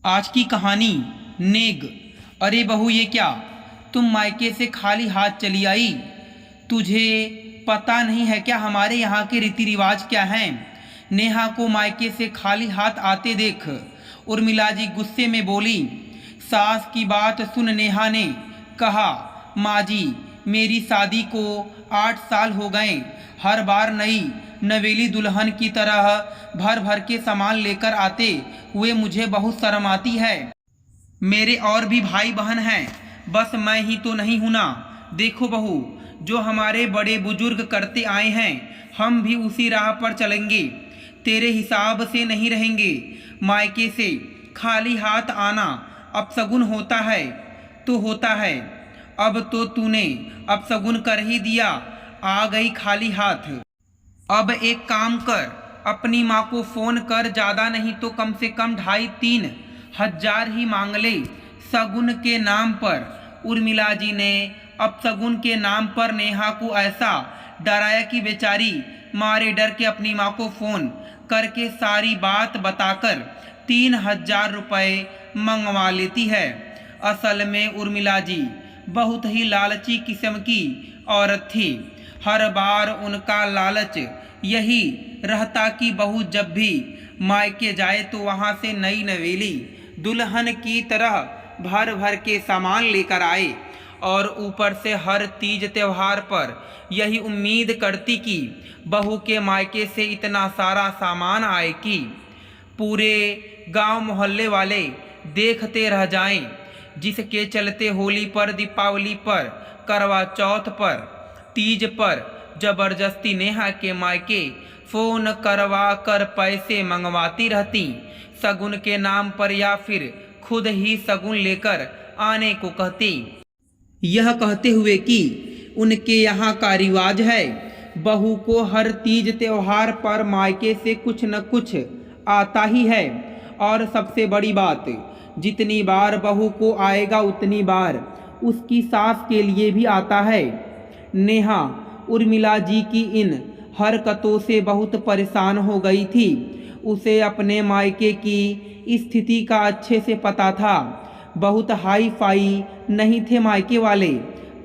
आज की कहानी नेग। अरे बहू, ये क्या, तुम मायके से खाली हाथ चली आई? तुझे पता नहीं है क्या हमारे यहाँ के रीति रिवाज क्या हैं? नेहा को मायके से खाली हाथ आते देख उर्मिला जी गुस्से में बोली। सास की बात सुन नेहा ने कहा, माँ जी, मेरी शादी को 8 साल हो गए। हर बार नई नवेली दुल्हन की तरह भर भर के सामान लेकर आते हुए मुझे बहुत शर्म आती है। मेरे और भी भाई बहन हैं, बस मैं ही तो नहीं हूं ना। देखो बहू, जो हमारे बड़े बुजुर्ग करते आए हैं हम भी उसी राह पर चलेंगे। तेरे हिसाब से नहीं रहेंगे। मायके से खाली हाथ आना अपशगुन होता है तो होता है। अब तो तूने अपशगुन कर ही दिया, आ गई खाली हाथ। अब एक काम कर, अपनी माँ को फ़ोन कर, ज़्यादा नहीं तो कम से कम 2,5-3 हजार ही मांग ले शगुन के नाम पर। उर्मिला जी ने अपशगुन के नाम पर नेहा को ऐसा डराया कि बेचारी मारे डर के अपनी माँ को फ़ोन करके सारी बात बताकर 3,000 रुपये मंगवा लेती है। असल में उर्मिला जी बहुत ही लालची किस्म की औरत थी। हर बार उनका लालच यही रहता कि बहू जब भी मायके जाए तो वहाँ से नई नवेली दुल्हन की तरह भर भर के सामान लेकर आए, और ऊपर से हर तीज त्योहार पर यही उम्मीद करती कि बहू के मायके से इतना सारा सामान आए कि पूरे गांव मोहल्ले वाले देखते रह जाएं। जिसके चलते होली पर, दीपावली पर, करवा चौथ पर, तीज पर जबरदस्ती नेहा के मायके फोन करवा कर पैसे मंगवाती रहती शगुन के नाम पर, या फिर खुद ही शगुन लेकर आने को कहती, यह कहते हुए कि उनके यहाँ का रिवाज है बहू को हर तीज त्योहार पर मायके से कुछ न कुछ आता ही है। और सबसे बड़ी बात, जितनी बार बहू को आएगा उतनी बार उसकी सास के लिए भी आता है। नेहा उर्मिला जी की इन हरकतों से बहुत परेशान हो गई थी। उसे अपने मायके की स्थिति का अच्छे से पता था। बहुत हाई फाई नहीं थे मायके वाले।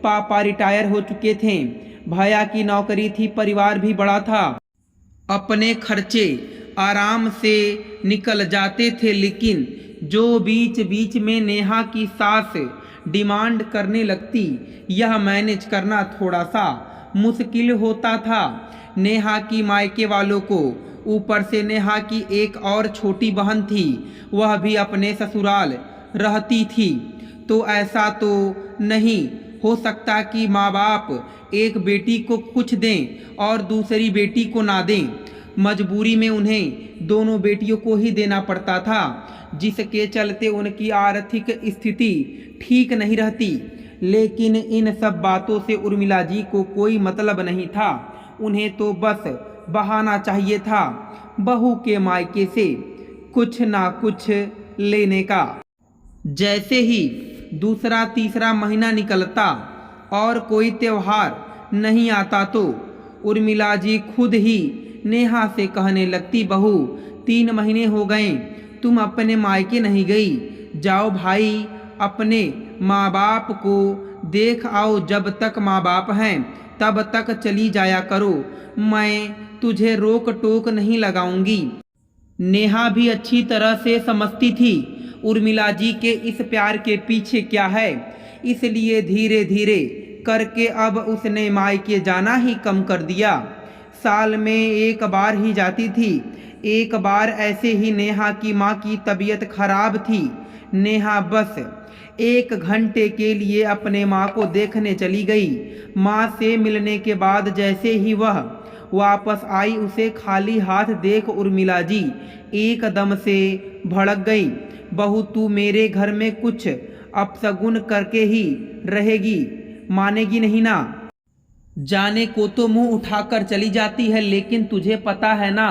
पापा रिटायर हो चुके थे, भैया की नौकरी थी, परिवार भी बड़ा था, अपने खर्चे आराम से निकल जाते थे। लेकिन जो बीच बीच में नेहा की सास डिमांड करने लगती, यह मैनेज करना थोड़ा सा मुश्किल होता था नेहा की मायके वालों को। ऊपर से नेहा की एक और छोटी बहन थी, वह भी अपने ससुराल रहती थी। तो ऐसा तो नहीं हो सकता कि माँ बाप एक बेटी को कुछ दें और दूसरी बेटी को ना दें। मजबूरी में उन्हें दोनों बेटियों को ही देना पड़ता था, जिसके चलते उनकी आर्थिक स्थिति ठीक नहीं रहती। लेकिन इन सब बातों से उर्मिला जी को कोई मतलब नहीं था। उन्हें तो बस बहाना चाहिए था बहू के मायके से कुछ ना कुछ लेने का। जैसे ही दूसरा तीसरा महीना निकलता और कोई त्योहार नहीं आता तो उर्मिला जी खुद ही नेहा से कहने लगती, बहू 3 महीने हो गए तुम अपने मायके नहीं गई, जाओ भाई अपने माँ बाप को देख आओ। जब तक माँ बाप हैं तब तक चली जाया करो, मैं तुझे रोक टोक नहीं लगाऊंगी। नेहा भी अच्छी तरह से समझती थी उर्मिला जी के इस प्यार के पीछे क्या है, इसलिए धीरे धीरे करके अब उसने मायके जाना ही कम कर दिया। साल में एक बार ही जाती थी। एक बार ऐसे ही नेहा की माँ की तबीयत खराब थी। नेहा बस 1 घंटे के लिए अपने माँ को देखने चली गई। माँ से मिलने के बाद जैसे ही वह वापस आई, उसे खाली हाथ देख उर्मिला जी एकदम से भड़क गई। बहू, तू मेरे घर में कुछ अपशगुन करके ही रहेगी, मानेगी नहीं ना? जाने को तो मुंह उठाकर चली जाती है, लेकिन तुझे पता है ना,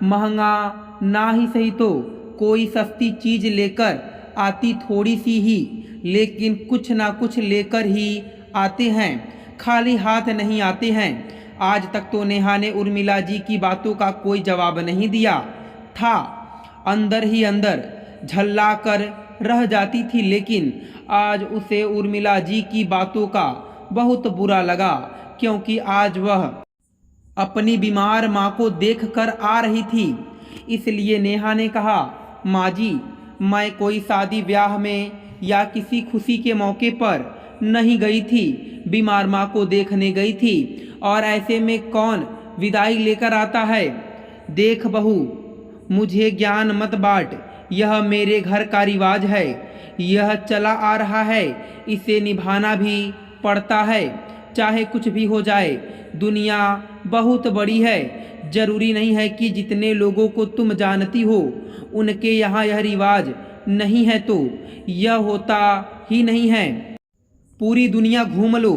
महंगा ना ही सही तो कोई सस्ती चीज लेकर आती थोड़ी सी ही, लेकिन कुछ ना कुछ लेकर ही आते हैं, खाली हाथ नहीं आते हैं। आज तक तो नेहा ने उर्मिला जी की बातों का कोई जवाब नहीं दिया था। अंदर ही अंदर झल्ला कर रह जाती थी, लेकिन आज उसे उर्मिला जी की बातों का बहुत बुरा लगा, क्योंकि आज वह अपनी बीमार माँ को देखकर आ रही थी। इसलिए नेहा ने कहा, माँ जी, मैं कोई शादी ब्याह में या किसी खुशी के मौके पर नहीं गई थी, बीमार माँ को देखने गई थी, और ऐसे में कौन विदाई लेकर आता है। देख बहू, मुझे ज्ञान मत बांट, यह मेरे घर का रिवाज है, यह चला आ रहा है, इसे निभाना भी पड़ता है, चाहे कुछ भी हो जाए। दुनिया बहुत बड़ी है, जरूरी नहीं है कि जितने लोगों को तुम जानती हो उनके यहाँ यह रिवाज नहीं है तो यह होता ही नहीं है। पूरी दुनिया घूम लो,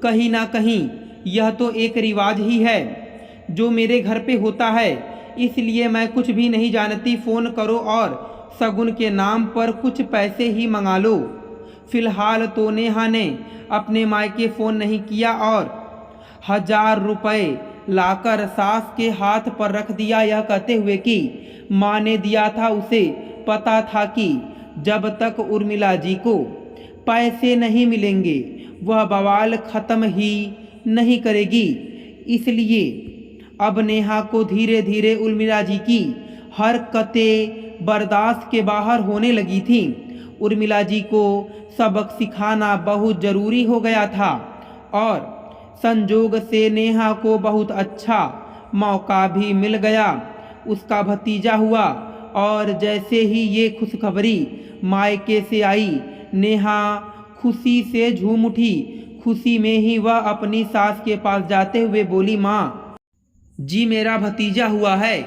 कहीं ना कहीं यह तो एक रिवाज ही है जो मेरे घर पे होता है। इसलिए मैं कुछ भी नहीं जानती, फ़ोन करो और शगुन के नाम पर कुछ पैसे ही मंगा लो। फिलहाल तो नेहा ने अपने मायके फ़ोन नहीं किया और 1000 रुपये लाकर सास के हाथ पर रख दिया, यह कहते हुए कि माँ ने दिया था, उसे पता था कि जब तक उर्मिला जी को पैसे नहीं मिलेंगे वह बवाल ख़त्म ही नहीं करेगी। इसलिए अब नेहा को धीरे धीरे उर्मिला जी की हरकतें बर्दाश्त के बाहर होने लगी थी। उर्मिला जी को सबक सिखाना बहुत ज़रूरी हो गया था और संजोग से नेहा को बहुत अच्छा मौका भी मिल गया। उसका भतीजा हुआ और जैसे ही ये खुशखबरी मायके से आई, नेहा खुशी से झूम उठी। खुशी में ही वह अपनी सास के पास जाते हुए बोली, माँ जी, मेरा भतीजा हुआ है,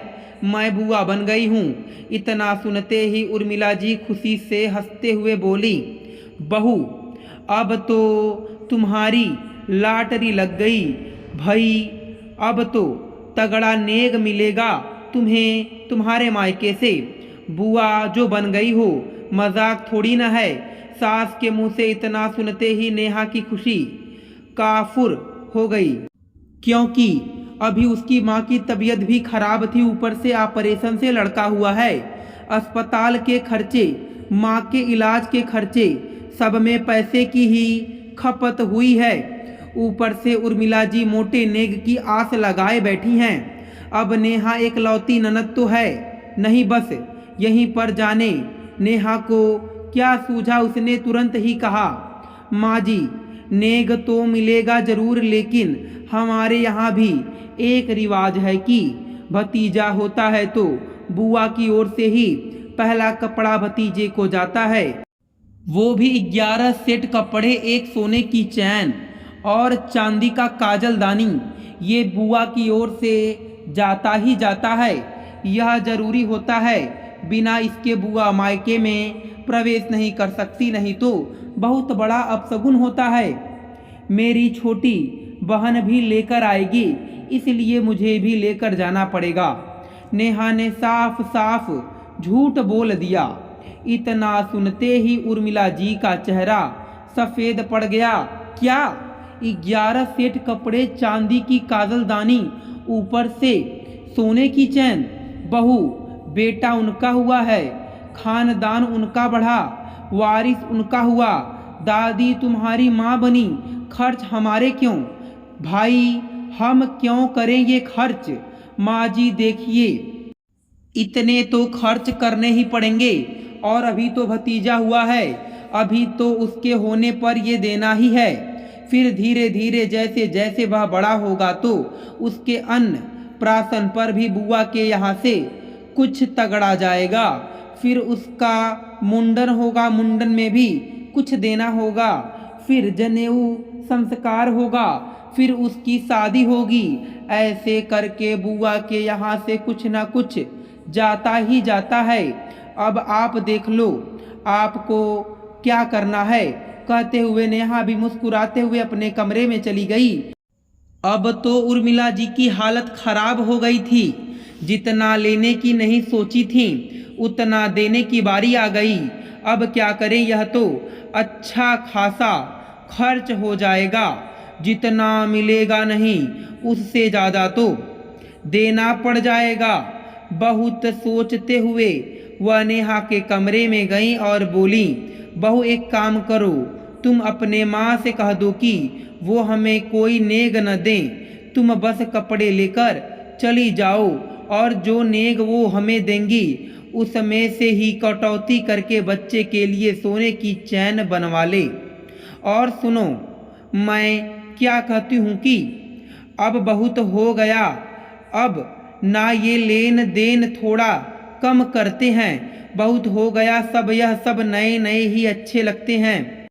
मैं बुआ बन गई हूँ। इतना सुनते ही उर्मिला जी खुशी से हंसते हुए बोली, बहू, अब तो तुम्हारी लॉटरी लग गई भाई, अब तो तगड़ा नेग मिलेगा तुम्हें तुम्हारे मायके से। बुआ जो बन गई हो, मजाक थोड़ी न है। सास के मुंह से इतना सुनते ही नेहा की खुशी काफुर हो गई, क्योंकि अभी उसकी माँ की तबीयत भी खराब थी, ऊपर से ऑपरेशन से लड़का हुआ है। अस्पताल के खर्चे, माँ के इलाज के खर्चे, सब में पैसे की ही खपत हुई है। ऊपर से उर्मिला जी मोटे नेग की आस लगाए बैठी हैं। अब नेहा एक लौती ननद तो है नहीं, बस यहीं पर जाने नेहा को क्या सूझा, उसने तुरंत ही कहा, माँ जी, नेग तो मिलेगा जरूर, लेकिन हमारे यहाँ भी एक रिवाज है कि भतीजा होता है तो बुआ की ओर से ही पहला कपड़ा भतीजे को जाता है, वो भी 11 सेट कपड़े, एक सोने की चैन और चांदी का काजलदानी, ये बुआ की ओर से जाता ही जाता है। यह जरूरी होता है, बिना इसके बुआ मायके में प्रवेश नहीं कर सकती, नहीं तो बहुत बड़ा अपशगुन होता है। मेरी छोटी बहन भी लेकर आएगी, इसलिए मुझे भी लेकर जाना पड़ेगा। नेहा ने साफ साफ झूठ बोल दिया। इतना सुनते ही उर्मिला जी का चेहरा सफ़ेद पड़ गया। क्या 11 सेट कपड़े, चांदी की काजलदानी, ऊपर से सोने की चैन? बहू, बेटा उनका हुआ है, खानदान उनका बढ़ा, वारिस उनका हुआ, दादी तुम्हारी माँ बनी, खर्च हमारे क्यों? भाई, हम क्यों करें ये खर्च? माँ जी देखिए, इतने तो खर्च करने ही पड़ेंगे, और अभी तो भतीजा हुआ है, अभी तो उसके होने पर ये देना ही है। फिर धीरे धीरे जैसे जैसे वह बड़ा होगा तो उसके अन्न प्राशन पर भी बुआ के यहाँ से कुछ तगड़ा जाएगा। फिर उसका मुंडन होगा, मुंडन में भी कुछ देना होगा। फिर जनेऊ संस्कार होगा, फिर उसकी शादी होगी। ऐसे करके बुआ के यहाँ से कुछ ना कुछ जाता ही जाता है। अब आप देख लो, आपको क्या करना है, कहते हुए नेहा भी मुस्कुराते हुए अपने कमरे में चली गई। अब तो उर्मिला जी की हालत खराब हो गई थी। जितना लेने की नहीं सोची थी, उतना देने की बारी आ गई। अब क्या करें, यह तो अच्छा खासा खर्च हो जाएगा। जितना मिलेगा नहीं, उससे ज़्यादा तो देना पड़ जाएगा। बहुत सोचते हुए वह नेहा के कमरे में गई और बोली, बहू एक काम करो, तुम अपने माँ से कह दो कि वो हमें कोई नेग न दें, तुम बस कपड़े लेकर चली जाओ और जो नेग वो हमें देंगी उसमें से ही कटौती करके बच्चे के लिए सोने की चैन बनवा ले। और सुनो, मैं क्या कहती हूँ कि अब बहुत हो गया, अब ना ये लेन देन थोड़ा कम करते हैं, बहुत हो गया सब, यह सब नए नए ही अच्छे लगते हैं।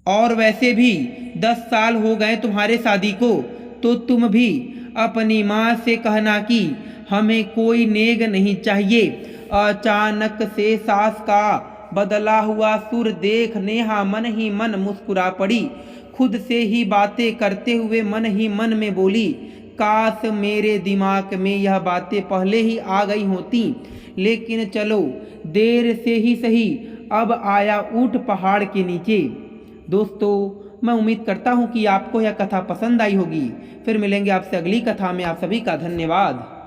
और वैसे भी 10 साल हो गए तुम्हारे शादी को, तो तुम भी अपनी माँ से कहना कि हमें कोई नेग नहीं चाहिए। अचानक से सास का बदला हुआ सुर देख नेहा मन ही मन मुस्कुरा पड़ी। खुद से ही बातें करते हुए मन ही मन में बोली, काश मेरे दिमाग में यह बातें पहले ही आ गई होती, लेकिन चलो देर से ही सही, अब आया ऊंट पहाड़ के नीचे। दोस्तों, मैं उम्मीद करता हूँ कि आपको यह कथा पसंद आई होगी। फिर मिलेंगे आपसे अगली कथा में। आप सभी का धन्यवाद।